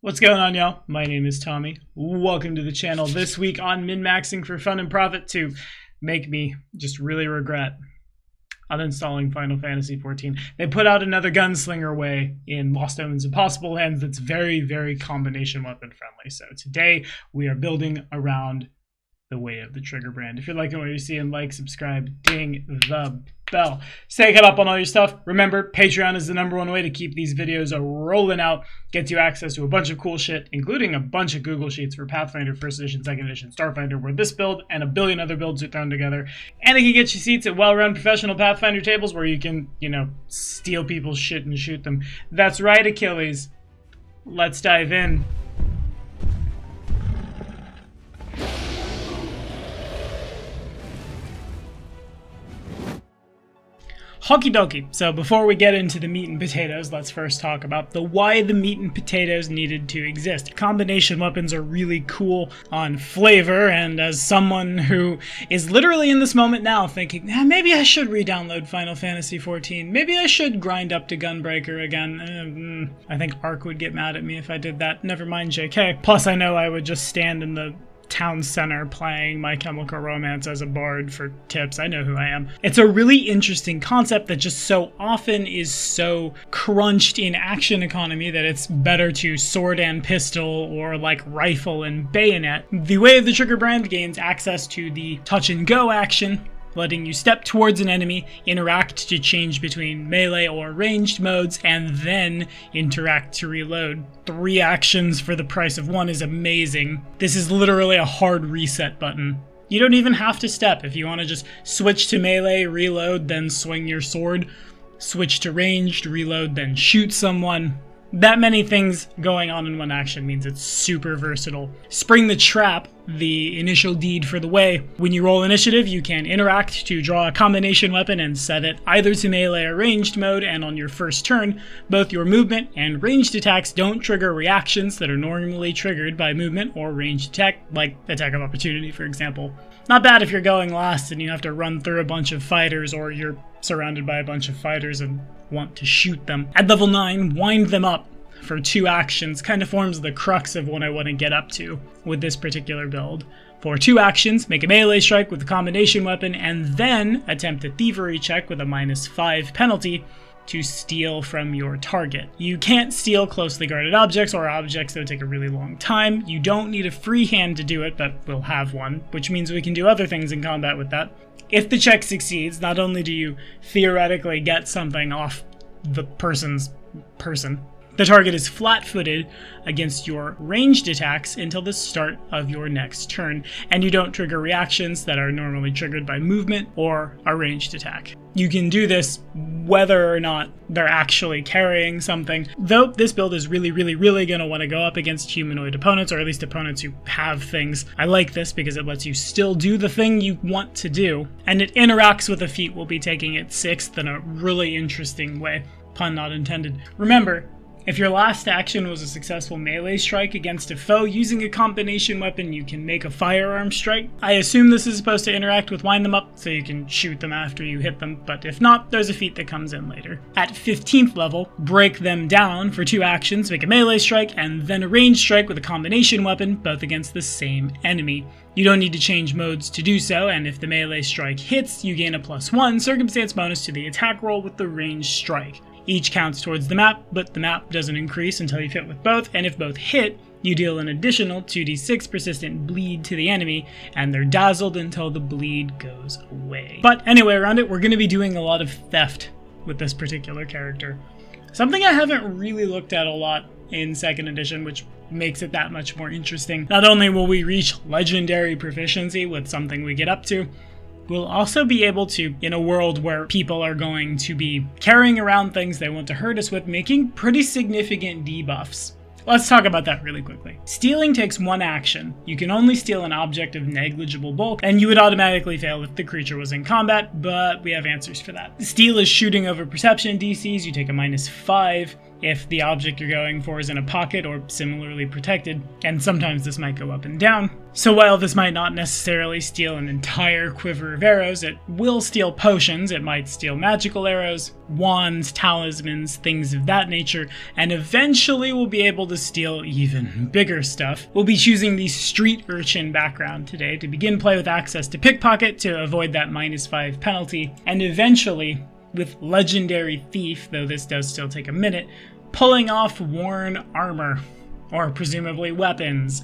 What's going on, y'all? My name is Tommy. Welcome to the channel. This week on min-maxing for fun and profit to make me just really regret uninstalling Final Fantasy XIV. They put out another gunslinger way in Lost Omens Impossible Lands that's very, very combination weapon friendly. So today we are building around the way of the Triggerbrand. If you're liking what you're seeing, like, subscribe, ding the bell. Stay caught up on all your stuff. Remember, Patreon is the #1 way to keep these videos rolling out. Gets you access to a bunch of cool shit, including a bunch of Google Sheets for Pathfinder, 1st Edition, 2nd Edition, Starfinder, where this build and a billion other builds are thrown together. And it can get you seats at well-run professional Pathfinder tables where you can, steal people's shit and shoot them. That's right, Achilles. Let's dive in. Okie dokie. So before we get into the meat and potatoes, let's first talk about why the meat and potatoes needed to exist. Combination weapons are really cool on flavor, and as someone who is literally in this moment now thinking, maybe I should re-download Final Fantasy XIV, maybe I should grind up to Gunbreaker again. I think Ark would get mad at me if I did that. Never mind JK. Plus I know I would just stand in the town center playing My Chemical Romance as a bard for tips. I know who I am. It's a really interesting concept that just so often is so crunched in action economy that it's better to sword and pistol or like rifle and bayonet. The way of the Triggerbrand gains access to the touch and go action, letting you step towards an enemy, interact to change between melee or ranged modes, and then interact to reload. 3 actions for the price of 1 is amazing. This is literally a hard reset button. You don't even have to step. If you want to just switch to melee, reload, then swing your sword, switch to ranged, reload, then shoot someone. That many things going on in one action means it's super versatile. Spring the Trap, the initial deed for the way. When you roll initiative, you can interact to draw a combination weapon and set it either to melee or ranged mode, and on your first turn, both your movement and ranged attacks don't trigger reactions that are normally triggered by movement or ranged attack, like attack of opportunity, for example. Not bad if you're going last and you have to run through a bunch of fighters, or you're surrounded by a bunch of fighters and want to shoot them. At level 9, wind them up for 2 actions kind of forms the crux of what I want to get up to with this particular build. For 2 actions, make a melee strike with a combination weapon, and then attempt a thievery check with a -5 penalty to steal from your target. You can't steal closely guarded objects or objects that would take a really long time. You don't need a free hand to do it, but we'll have one, which means we can do other things in combat with that. If the check succeeds, not only do you theoretically get something off the person's person, the target is flat-footed against your ranged attacks until the start of your next turn, and you don't trigger reactions that are normally triggered by movement or a ranged attack. You can do this whether or not they're actually carrying something, though this build is really going to want to go up against humanoid opponents, or at least opponents who have things. I like this because it lets you still do the thing you want to do, and it interacts with a feat we'll be taking at 6th in a really interesting way. Pun not intended. Remember, if your last action was a successful melee strike against a foe using a combination weapon, you can make a firearm strike. I assume this is supposed to interact with wind them up, so you can shoot them after you hit them, but if not, there's a feat that comes in later. At 15th level, break them down for 2 actions, make a melee strike, and then a ranged strike with a combination weapon, both against the same enemy. You don't need to change modes to do so, and if the melee strike hits, you gain a +1 circumstance bonus to the attack roll with the ranged strike. Each counts towards the map, but the map doesn't increase until you've hit with both, and if both hit, you deal an additional 2d6 persistent bleed to the enemy, and they're dazzled until the bleed goes away. But anyway, around it, we're going to be doing a lot of theft with this particular character. Something I haven't really looked at a lot in 2nd edition, which makes it that much more interesting. Not only will we reach legendary proficiency with something we get up to, we'll also be able to, in a world where people are going to be carrying around things they want to hurt us with, making pretty significant debuffs. Let's talk about that really quickly. Stealing takes 1 action. You can only steal an object of negligible bulk, and you would automatically fail if the creature was in combat, but we have answers for that. Steal is shooting over perception DCs. You take a -5. if the object you're going for is in a pocket or similarly protected, and sometimes this might go up and down. So while this might not necessarily steal an entire quiver of arrows, it will steal potions, it might steal magical arrows, wands, talismans, things of that nature, and eventually we'll be able to steal even bigger stuff. We'll be choosing the street urchin background today to begin play with access to pickpocket to avoid that -5 penalty, and eventually, with legendary thief, though this does still take a minute, pulling off worn armor, or presumably weapons.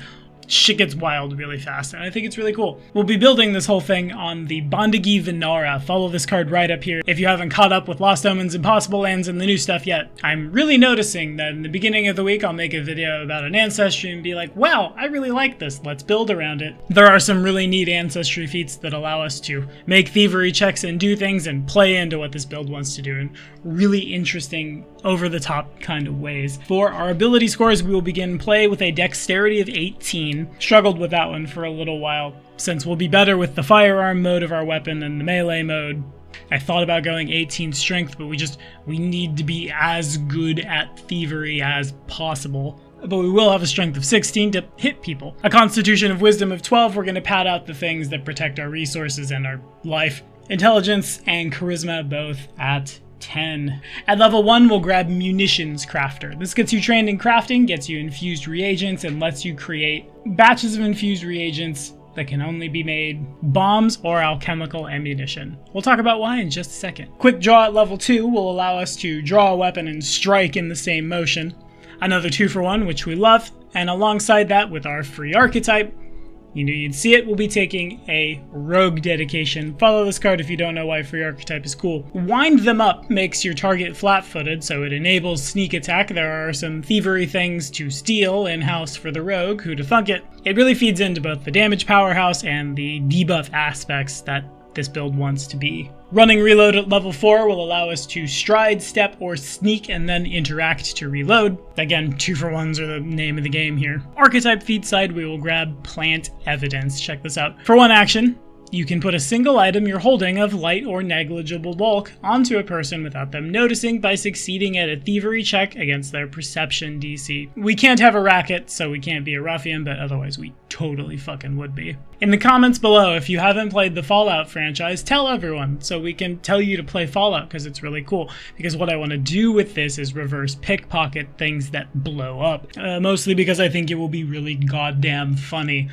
Shit gets wild really fast, and I think it's really cool. We'll be building this whole thing on the Bondagi Vinara. Follow this card right up here if you haven't caught up with Lost Omens, Impossible Lands, and the new stuff yet. I'm really noticing that in the beginning of the week I'll make a video about an ancestry and be like, wow, I really like this, let's build around it. There are some really neat ancestry feats that allow us to make thievery checks and do things and play into what this build wants to do in really interesting, over-the-top kind of ways. For our ability scores, we will begin play with a dexterity of 18. Struggled with that one for a little while, since we'll be better with the firearm mode of our weapon than the melee mode. I thought about going 18 strength, but we need to be as good at thievery as possible. But we will have a strength of 16 to hit people. A constitution of wisdom of 12, we're going to pad out the things that protect our resources and our life. Intelligence and charisma both at 10. At level 1, we'll grab Munitions Crafter. This gets you trained in crafting, gets you infused reagents, and lets you create batches of infused reagents that can only be made bombs or alchemical ammunition. We'll talk about why in just a second. Quick Draw at level 2 will allow us to draw a weapon and strike in the same motion. Another 2-for-1, which we love, and alongside that with our free archetype, you knew you'd see it, we'll be taking a rogue dedication. Follow this card if you don't know why free archetype is cool. Wind Them Up makes your target flat-footed, so it enables sneak attack. There are some thievery things to steal in-house for the rogue, who to thunk it. It really feeds into both the damage powerhouse and the debuff aspects that this build wants to be. Running Reload at level 4 will allow us to stride, step, or sneak and then interact to reload. Again, 2-for-1s are the name of the game here. Archetype feat side, we will grab Plant Evidence. Check this out. For one action, you can put a single item you're holding of light or negligible bulk onto a person without them noticing by succeeding at a thievery check against their perception DC. We can't have a racket, so we can't be a ruffian, but otherwise we totally fucking would be. In the comments below, if you haven't played the Fallout franchise, tell everyone so we can tell you to play Fallout, because it's really cool. Because what I want to do with this is reverse pickpocket things that blow up. Mostly because I think it will be really goddamn funny.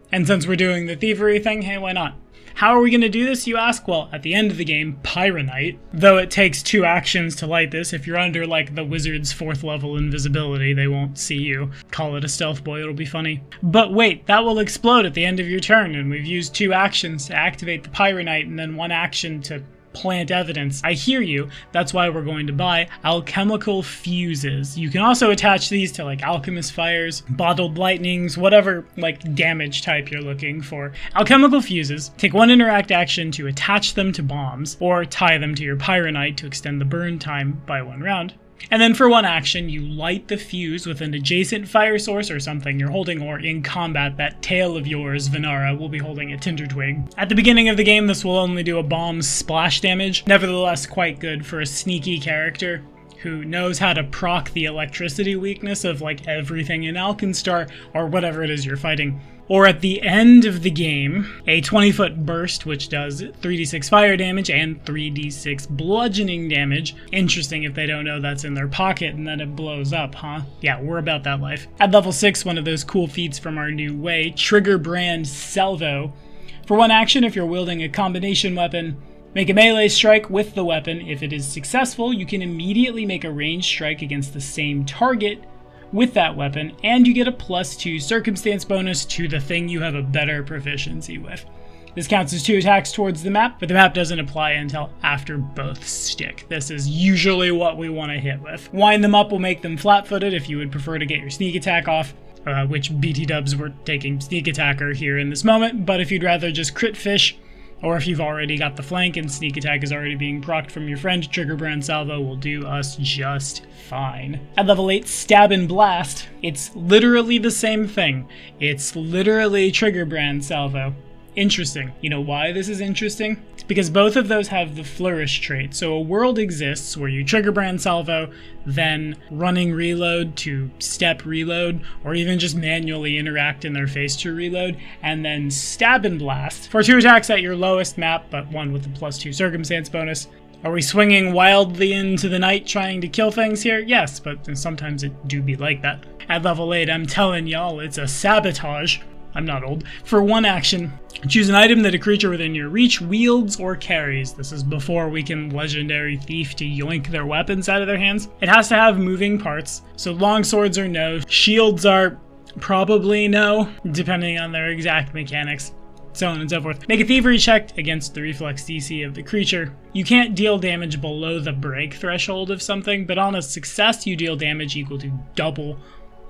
And since we're doing the thievery thing, hey, why not? How are we going to do this, you ask? Well, at the end of the game, Pyronite. Though it takes 2 actions to light this, if you're under, like, the wizard's 4th level invisibility, they won't see you. Call it a stealth boy, it'll be funny. But wait, that will explode at the end of your turn, and we've used 2 actions to activate the Pyronite, and then 1 action to plant evidence. I hear you. That's why we're going to buy alchemical fuses. You can also attach these to like alchemist fires, bottled lightnings, whatever like damage type you're looking for. Alchemical fuses take 1 interact action to attach them to bombs or tie them to your pyronite to extend the burn time by 1 round. And then for 1 action, you light the fuse with an adjacent fire source or something you're holding, or in combat, that tail of yours, Vinara, will be holding a tinder twig. At the beginning of the game, this will only do a bomb's splash damage, nevertheless quite good for a sneaky character who knows how to proc the electricity weakness of like everything in Alkenstar, or whatever it is you're fighting. Or at the end of the game, a 20-foot burst, which does 3d6 fire damage and 3d6 bludgeoning damage. Interesting if they don't know that's in their pocket and then it blows up, huh? Yeah, we're about that life. At level 6, one of those cool feats from our new way, Triggerbrand Salvo. For 1 action, if you're wielding a combination weapon, make a melee strike with the weapon. If it is successful, you can immediately make a ranged strike against the same target with that weapon, and you get a +2 circumstance bonus to the thing you have a better proficiency with. This counts as 2 attacks towards the map, but the map doesn't apply until after both stick. This is usually what we want to hit with. Wind Them Up will make them flat-footed if you would prefer to get your sneak attack off, which BT dubs were taking sneak attacker here in this moment, but if you'd rather just crit fish, or if you've already got the flank and sneak attack is already being procced from your friend, Triggerbrand Salvo will do us just fine. At level 8, Stab and Blast. It's literally the same thing. It's literally Triggerbrand Salvo. Interesting. You know why this is interesting? It's because both of those have the flourish trait. So a world exists where you Triggerbrand salvo, then running reload to step reload, or even just manually interact in their face to reload, and then stab and blast for 2 attacks at your lowest map, but one with a +2 circumstance bonus. Are we swinging wildly into the night trying to kill things here? Yes, but sometimes it do be like that. At level 8, I'm telling y'all, it's a sabotage. I'm not old. For 1 action, choose an item that a creature within your reach wields or carries. This is before we can legendary thief to yoink their weapons out of their hands. It has to have moving parts, so long swords are no. Shields are probably no, depending on their exact mechanics. So on and so forth. Make a thievery check against the reflex DC of the creature. You can't deal damage below the break threshold of something, but on a success you deal damage equal to double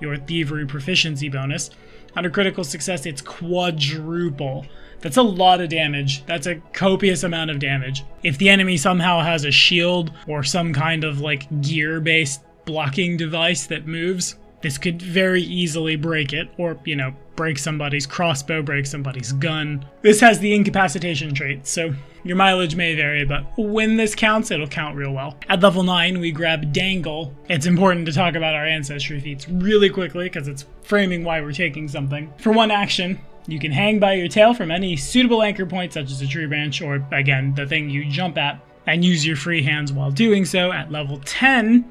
your thievery proficiency bonus. Under critical success, it's quadruple. That's a lot of damage. That's a copious amount of damage. If the enemy somehow has a shield or some kind of like gear-based blocking device that moves, this could very easily break it, or, you know, break somebody's crossbow, break somebody's gun. This has the incapacitation trait, so your mileage may vary, but when this counts, it'll count real well. At level 9, we grab Dangle. It's important to talk about our ancestry feats really quickly, because it's framing why we're taking something. For 1 action, you can hang by your tail from any suitable anchor point, such as a tree branch, or, again, the thing you jump at, and use your free hands while doing so. At level 10,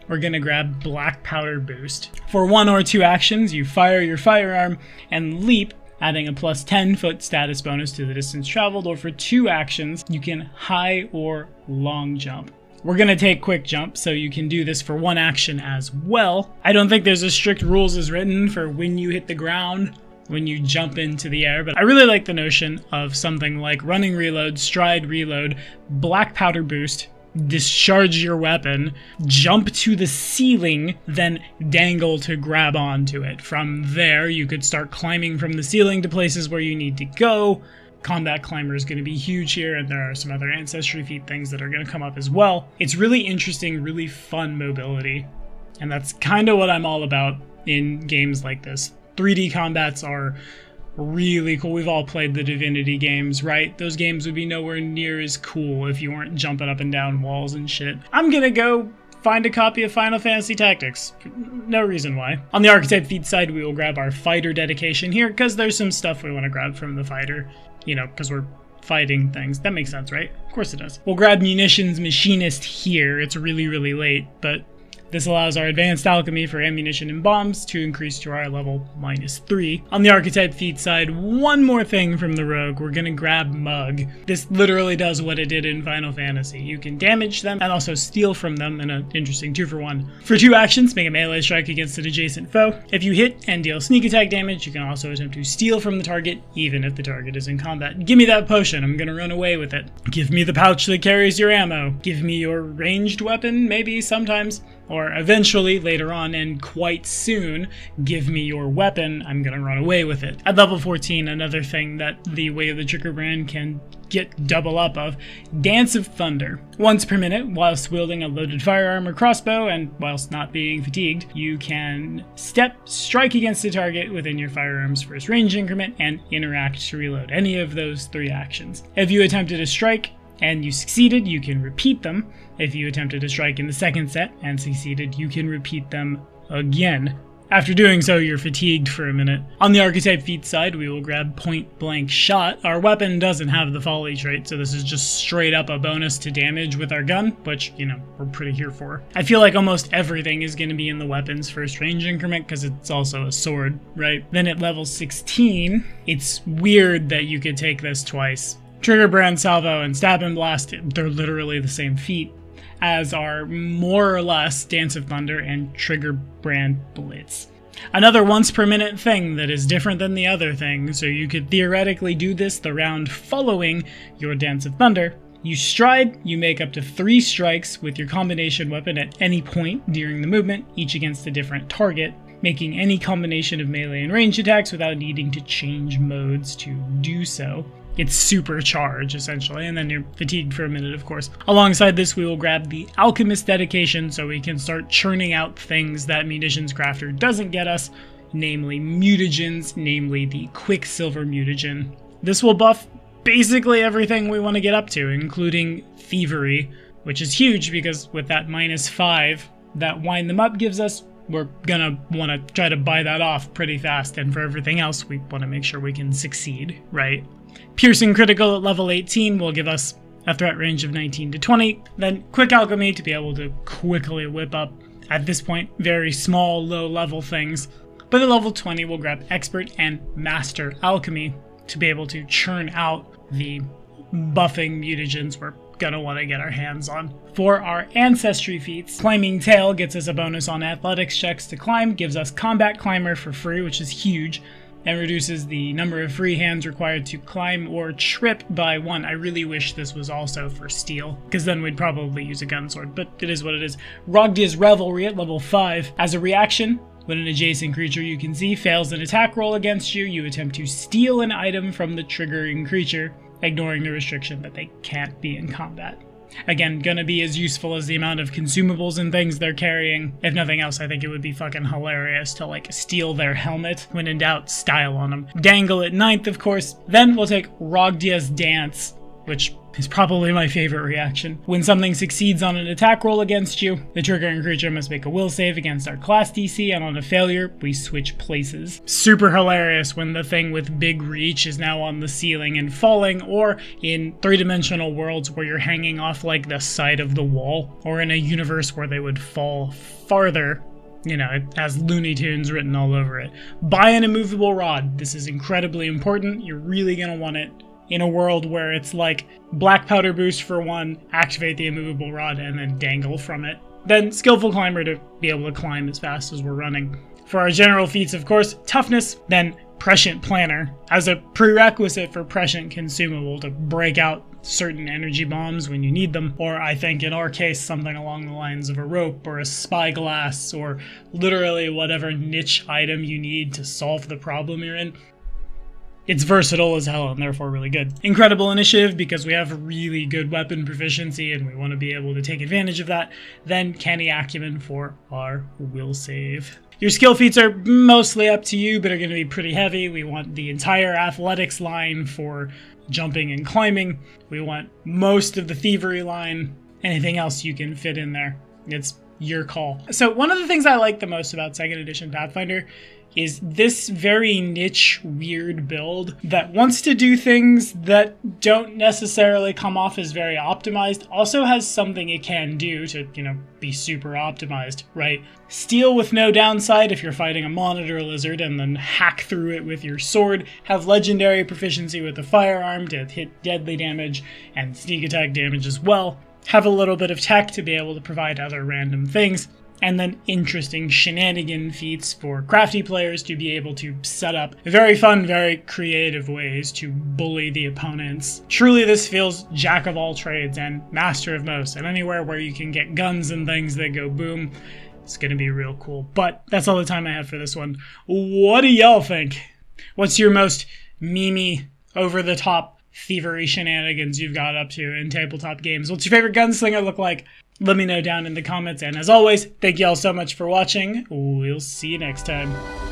we're going to grab Black Powder Boost. For 1 or 2 actions, you fire your firearm and leap, adding a +10 foot status bonus to the distance traveled, or for 2 actions, you can high or long jump. We're going to take quick jump, so you can do this for 1 action as well. I don't think there's as strict rules as written for when you hit the ground, when you jump into the air, but I really like the notion of something like running reload, stride reload, Black Powder Boost, discharge your weapon, jump to the ceiling, then dangle to grab onto it. From there, you could start climbing from the ceiling to places where you need to go. Combat Climber is going to be huge here, and there are some other Ancestry feat things that are going to come up as well. It's really interesting, really fun mobility, and that's kind of what I'm all about in games like this. 3D combats are really cool. We've all played the Divinity games, right? Those games would be nowhere near as cool if you weren't jumping up and down walls and shit. I'm gonna go find a copy of Final Fantasy Tactics. No reason why. On the archetype feat side, we will grab our fighter dedication here, because there's some stuff we want to grab from the fighter. You know, because we're fighting things. That makes sense, right? Of course it does. We'll grab Munitions Machinist here. It's really, really late, but this allows our advanced alchemy for ammunition and bombs to increase to our level -3. On the archetype feat side, one more thing from the rogue. We're gonna grab Mug. This literally does what it did in Final Fantasy. You can damage them and also steal from them in an interesting 2-for-1. For 2 actions, make a melee strike against an adjacent foe. If you hit and deal sneak attack damage, you can also attempt to steal from the target, even if the target is in combat. Give me that potion, I'm gonna run away with it. Give me the pouch that carries your ammo. Give me your ranged weapon, maybe, sometimes. Or eventually, later on, and quite soon, give me your weapon, I'm gonna run away with it. At level 14, another thing that the Way of the Triggerbrand can get double up of, Dance of Thunder. Once per minute, whilst wielding a loaded firearm or crossbow, and whilst not being fatigued, you can step, strike against a target within your firearm's first range increment, and interact to reload any of those 3 actions. If you attempted a strike, and you succeeded, you can repeat them. If you attempted to strike in the second set and succeeded, you can repeat them again. After doing so, you're fatigued for a minute. On the archetype feat side, we will grab Point Blank Shot. Our weapon doesn't have the folly trait, so this is just straight up a bonus to damage with our gun, which, you know, we're pretty here for. I feel like almost everything is going to be in the weapon's first range increment, because it's also a sword, right? Then at level 16, it's weird that you could take this twice. Triggerbrand Salvo and Stab and Blast, they're literally the same feat, as are more or less Dance of Thunder and Triggerbrand Blitz. Another once per minute thing that is different than the other thing, so you could theoretically do this the round following your Dance of Thunder. You stride, you make up to 3 strikes with your combination weapon at any point during the movement, each against a different target, making any combination of melee and ranged attacks without needing to change modes to do so. It's supercharge, essentially, and then you're fatigued for a minute, of course. Alongside this, we will grab the Alchemist dedication so we can start churning out things that Munitions Crafter doesn't get us, namely mutagens, namely the Quicksilver mutagen. This will buff basically everything we want to get up to, including Thievery, which is huge because with that -5 that Wind Them Up gives us, we're gonna want to try to buy that off pretty fast, and for everything else, we want to make sure we can succeed, right? Piercing Critical at level 18 will give us a threat range of 19 to 20, then Quick Alchemy to be able to quickly whip up, at this point, very small, low-level things. But at level 20, we'll grab Expert and Master Alchemy to be able to churn out the buffing mutagens we're gonna want to get our hands on. For our Ancestry feats, Climbing Tail gets us a bonus on athletics checks to climb, gives us Combat Climber for free, which is huge, and reduces the number of free hands required to climb or trip by 1. I really wish this was also for steel, because then we'd probably use a gun sword, but it is what it is. Ragdyan's Revelry at level 5. As a reaction, when an adjacent creature you can see fails an attack roll against you, you attempt to steal an item from the triggering creature, ignoring the restriction that they can't be in combat. Again, gonna be as useful as the amount of consumables and things they're carrying. If nothing else, I think it would be fucking hilarious to, like, steal their helmet. When in doubt, style on them. Dangle at 9th, of course. Then we'll take Ragdyan's Dance, which is probably my favorite reaction. When something succeeds on an attack roll against you, the triggering creature must make a will save against our class DC, and on a failure, we switch places. Super hilarious when the thing with big reach is now on the ceiling and falling, or in three-dimensional worlds where you're hanging off like the side of the wall, or in a universe where they would fall farther. You know, it has Looney Tunes written all over it. Buy an immovable rod. This is incredibly important. You're really gonna want it in a world where it's like black powder boost for 1, activate the immovable rod, and then dangle from it. Then Skillful Climber to be able to climb as fast as we're running. For our general feats, of course, Toughness, then Prescient Planner as a prerequisite for Prescient Consumable to break out certain energy bombs when you need them, or I think in our case something along the lines of a rope or a spyglass, or literally whatever niche item you need to solve the problem you're in. It's versatile as hell and therefore really good. Incredible Initiative because we have really good weapon proficiency and we want to be able to take advantage of that. Then Canny Acumen for our will save. Your skill feats are mostly up to you, but are going to be pretty heavy. We want the entire athletics line for jumping and climbing. We want most of the Thievery line. Anything else you can fit in there. It's your call. So one of the things I like the most about 2nd edition Pathfinder is this very niche, weird build that wants to do things that don't necessarily come off as very optimized, also has something it can do to, be super optimized, right? Steal with no downside if you're fighting a monitor lizard and then hack through it with your sword, have legendary proficiency with the firearm to hit deadly damage and sneak attack damage as well, have a little bit of tech to be able to provide other random things, and then interesting shenanigan feats for crafty players to be able to set up very fun, very creative ways to bully the opponents. Truly this feels jack of all trades and master of most, and anywhere where you can get guns and things that go boom, it's gonna be real cool. But that's all the time I have for this one. What do y'all think? What's your most memey, over-the-top thievery shenanigans you've got up to in tabletop games? What's your favorite gunslinger look like? Let me know down in the comments, and as always, thank you all so much for watching. We'll see you next time.